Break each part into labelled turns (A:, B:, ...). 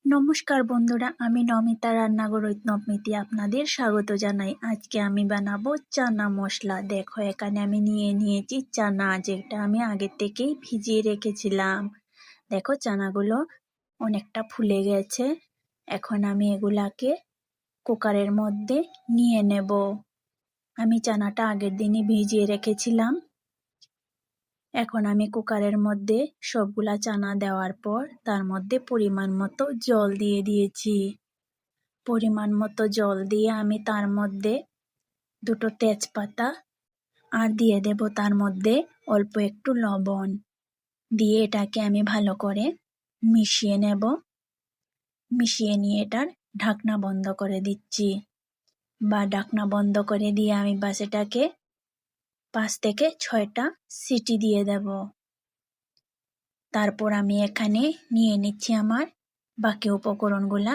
A: নমস্কার বন্ধুরা, আমি নমিতা রান্নাঘর উইথ নবমিতি আপনাদের স্বাগত জানাই। আজকে আমি বানাবো চানা মশলা। দেখো এখানে আমি নিয়েছি চানা, যেটা আমি আগে থেকেই ভিজিয়ে রেখেছিলাম। দেখো চানাগুলো অনেকটা ফুলে গেছে। এখন আমি এগুলাকে কুকারের মধ্যে নিয়ে নেব। আমি চানাটা আগের দিনই ভিজিয়ে রেখেছিলাম। এখন আমি কুকারের মধ্যে সবগুলা চানা দেওয়ার পর তার মধ্যে পরিমাণ মতো জল দিয়ে দিয়েছি। পরিমাণ মতো জল দিয়ে আমি তার মধ্যে দুটো তেজপাতা আর দিয়ে দেব তার মধ্যে অল্প একটু লবণ দিয়ে এটাকে আমি ভালো করে মিশিয়ে নেব। মিশিয়ে নিয়ে এটার ঢাকনা বন্ধ করে দিচ্ছি, বা ঢাকনা বন্ধ করে দিয়ে আমি বাস এটাকে 5 থেকে 6টা সিটি দিয়ে দেব। তারপর আমি এখানে নিয়ে নিচ্ছি আমার বাকি উপকরণগুলা।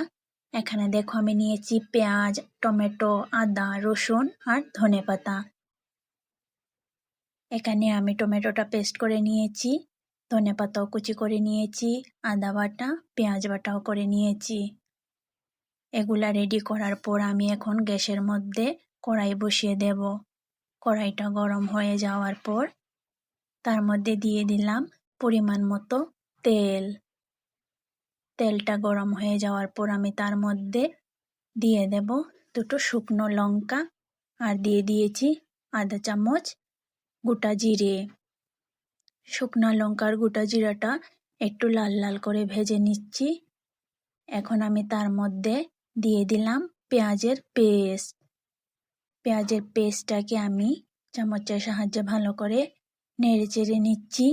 A: এখানে দেখো আমি নিয়েছি পেঁয়াজ, টমেটো, আদা, রসুন আর ধনেপাতা। এখানে আমি টমেটোটা পেস্ট করে নিয়েছি, ধনেপাতাও কুচি করে নিয়েছি, আদা বাটা, পেঁয়াজ বাটাও করে নিয়েছি। এগুলা রেডি করার পর আমি এখন গ্যাসের মধ্যে কড়াই বসিয়ে দেব। কড়াইটা গরম হয়ে যাওয়ার পর তার মধ্যে দিয়ে দিলাম পরিমাণ মতো তেল। তেলটা গরম হয়ে যাওয়ার পর আমি তার মধ্যে দিয়ে দেব দুটো শুকনো লঙ্কা আর দিয়ে দিয়েছি আধা চামচ গোটা জিরে। শুকনো লঙ্কার গোটা জিরাটা একটু লাল লাল করে ভেজে নিচ্ছি। এখন আমি তার মধ্যে দিয়ে দিলাম পেঁয়াজের পেস্ট। পেঁয়াজের পেস্টটাকে আমি চামচের সাহায্যে ভালো করে নেড়ে চেড়ে নিচ্ছি।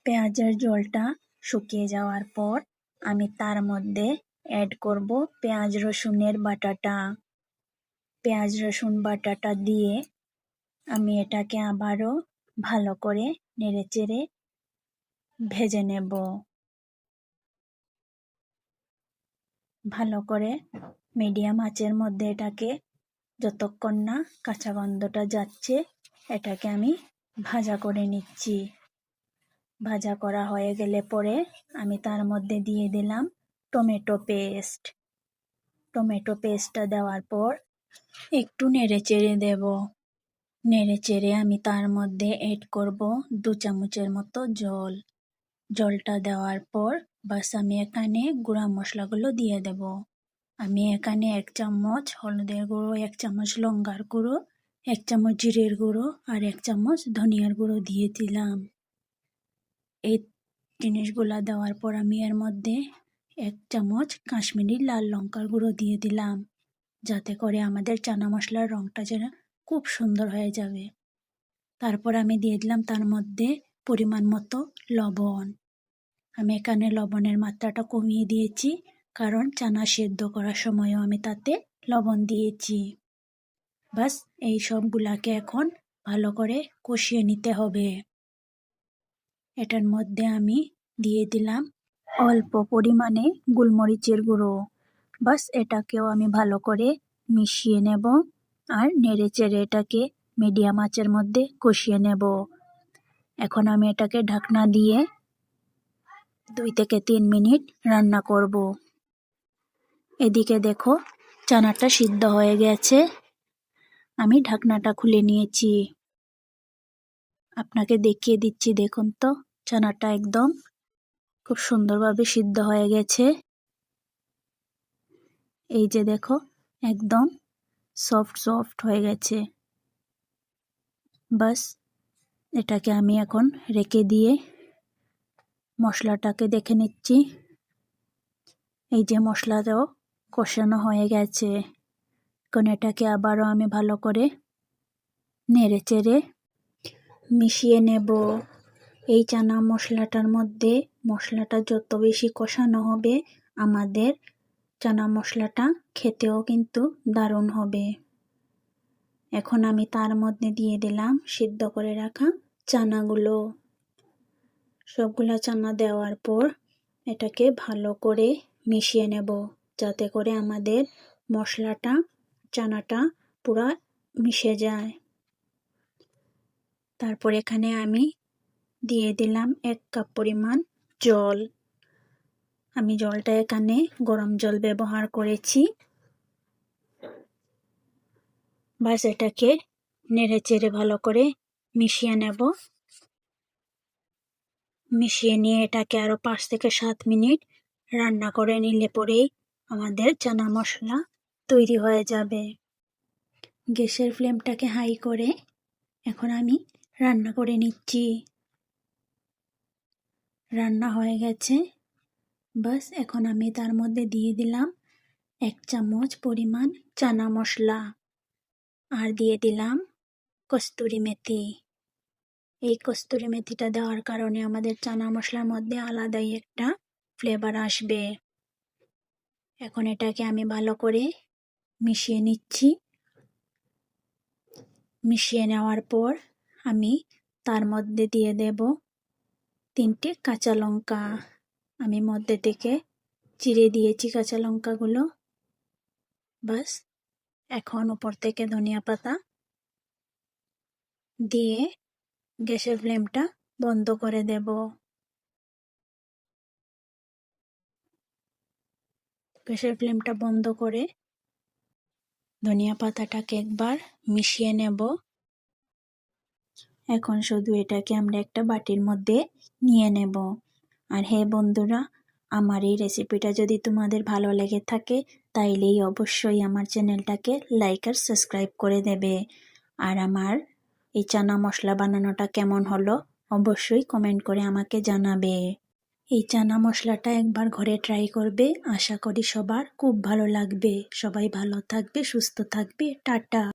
A: পেঁয়াজের জলটা শুকিয়ে যাওয়ার পর আমি তার মধ্যে অ্যাড করব পেঁয়াজ রসুনের বাটাটা। পেঁয়াজ রসুন বাটাটা দিয়ে আমি এটাকে আবারও ভালো করে নেড়েচেড়ে ভেজে নেব। ভালো করে মিডিয়াম আঁচের মধ্যে এটাকে যতক্ষণ না কাঁচা গন্ধটা যাচ্ছে এটাকে আমি ভাজা করে নিচ্ছি। ভাজা করা হয়ে গেলে পরে আমি তার মধ্যে দিয়ে দিলাম টমেটো পেস্ট। টমেটো পেস্টটা দেওয়ার পর একটু নেড়ে চেড়ে দেব। নেড়ে চেড়ে আমি তার মধ্যে অ্যাড করব 2 চামচের মতো জল। জলটা দেওয়ার পর বাস আমি এখানে গুঁড়া মশলাগুলো দিয়ে দেব। আমি এখানে 1 চামচ হলুদের গুঁড়ো, 1 চামচ লঙ্কার গুঁড়ো, 1 চামচ জিরের গুঁড়ো আর 1 চামচ ধনিয়ার গুঁড়ো দিয়ে দিলাম। এই জিনিসগুলা দেওয়ার পর আমি এর মধ্যে 1 চামচ কাশ্মীরি লাল লঙ্কার গুঁড়ো দিয়ে দিলাম, যাতে করে আমাদের চানা মশলার রঙটা যেন খুব সুন্দর হয়ে যাবে। তারপর আমি দিয়ে দিলাম তার মধ্যে পরিমাণ মতো লবণ। আমি এখানে লবণের মাত্রাটা কমিয়ে দিয়েছি, কারণ চানা সেদ্ধ করার সময়ও আমি তাতে লবণ দিয়েছি। বাস এই সবগুলাকে এখন ভালো করে কষিয়ে নিতে হবে। এটার মধ্যে আমি দিয়ে দিলাম অল্প পরিমাণে গোলমরিচের গুঁড়ো। বাস এটাকেও আমি ভালো করে মিশিয়ে নেব আর নেড়ে চেড়ে এটাকে মিডিয়াম আঁচের মধ্যে কষিয়ে নেব। এখন আমি এটাকে ঢাকনা দিয়ে 2 থেকে 3 মিনিট রান্না করব। এদিকে দেখো চানাটা সিদ্ধ হয়ে গেছে। আমি ঢাকনাটা খুলে নিয়েছি, আপনাকে দেখিয়ে দিচ্ছি। দেখুন তো চানাটা একদম খুব সুন্দরভাবে সিদ্ধ হয়ে গেছে। এই যে দেখো একদম সফট সফট হয়ে গেছে। বাস এটাকে আমি এখন রেখে দিয়ে মশলাটাকে দেখে নিচ্ছি। এই যে মশলাটাও কষানো হয়ে গেছে। এখন এটাকে আবারও আমি ভালো করে নেড়ে চেড়ে মিশিয়ে নেব। এই চানা মশলাটার মধ্যে মশলাটা যত বেশি কষানো হবে আমাদের চানা মশলাটা খেতেও কিন্তু দারুণ হবে। এখন আমি তার মধ্যে দিয়ে দিলাম সিদ্ধ করে রাখা চানাগুলো। সবগুলা চানা দেওয়ার পর এটাকে ভালো করে মিশিয়ে নেব, যাতে করে আমাদের মশলাটা চানাটা পুরো মিশে যায়। তারপর এখানে আমি দিয়ে দিলাম 1 কাপ পরিমাণ জল। আমি জলটা এখানে গরম জল ব্যবহার করেছি। বাস এটাকে নেড়ে চেড়ে ভালো করে মিশিয়ে নেব। মিশিয়ে নিয়ে এটাকে আরো 5 থেকে 7 মিনিট রান্না করে নিলে পরেই আমাদের চানা মশলা তৈরি হয়ে যাবে। গ্যাসের ফ্লেমটাকে হাই করে এখন আমি রান্না করে নিচ্ছি। রান্না হয়ে গেছে। বাস এখন আমি তার মধ্যে দিয়ে দিলাম 1 চামচ পরিমাণ চানা মশলা আর দিয়ে দিলাম কস্তুরি মেথি। এই কস্তুরি মেথিটা দেওয়ার কারণে আমাদের চানা মশলার মধ্যে আলাদাই একটা ফ্লেভার আসবে। এখন এটাকে আমি ভালো করে মিশিয়ে নিচ্ছি। মিশিয়ে নেওয়ার পর আমি তার মধ্যে দিয়ে দেব 3টে কাঁচা লঙ্কা। আমি মধ্যে থেকে চিড়ে দিয়েছি কাঁচা লঙ্কাগুলো। বাস এখন উপর থেকে ধনিয়া পাতা দিয়ে গ্যাসের ফ্লেমটা বন্ধ করে দেব। গ্যাসের ফ্লেমটা বন্ধ করে ধনিয়া পাতাটাকে একবার মিশিয়ে নেব। এখন শুধু এটাকে আমরা একটা বাটির মধ্যে নিয়ে নেব। আর হ্যাঁ বন্ধুরা, আমার এই রেসিপিটা যদি তোমাদের ভালো লেগে থাকে তাইলেই অবশ্যই আমার চ্যানেলটাকে লাইক আর সাবস্ক্রাইব করে দেবে। আর আমার এই চানা মশলা বানানোটা কেমন হলো অবশ্যই কমেন্ট করে আমাকে জানাবে। এই চানা মশলাটা একবার ঘরে ট্রাই করবে, আশা করি সবার খুব ভালো লাগবে। সবাই ভালো থাকবে, সুস্থ থাকবে। টাটা।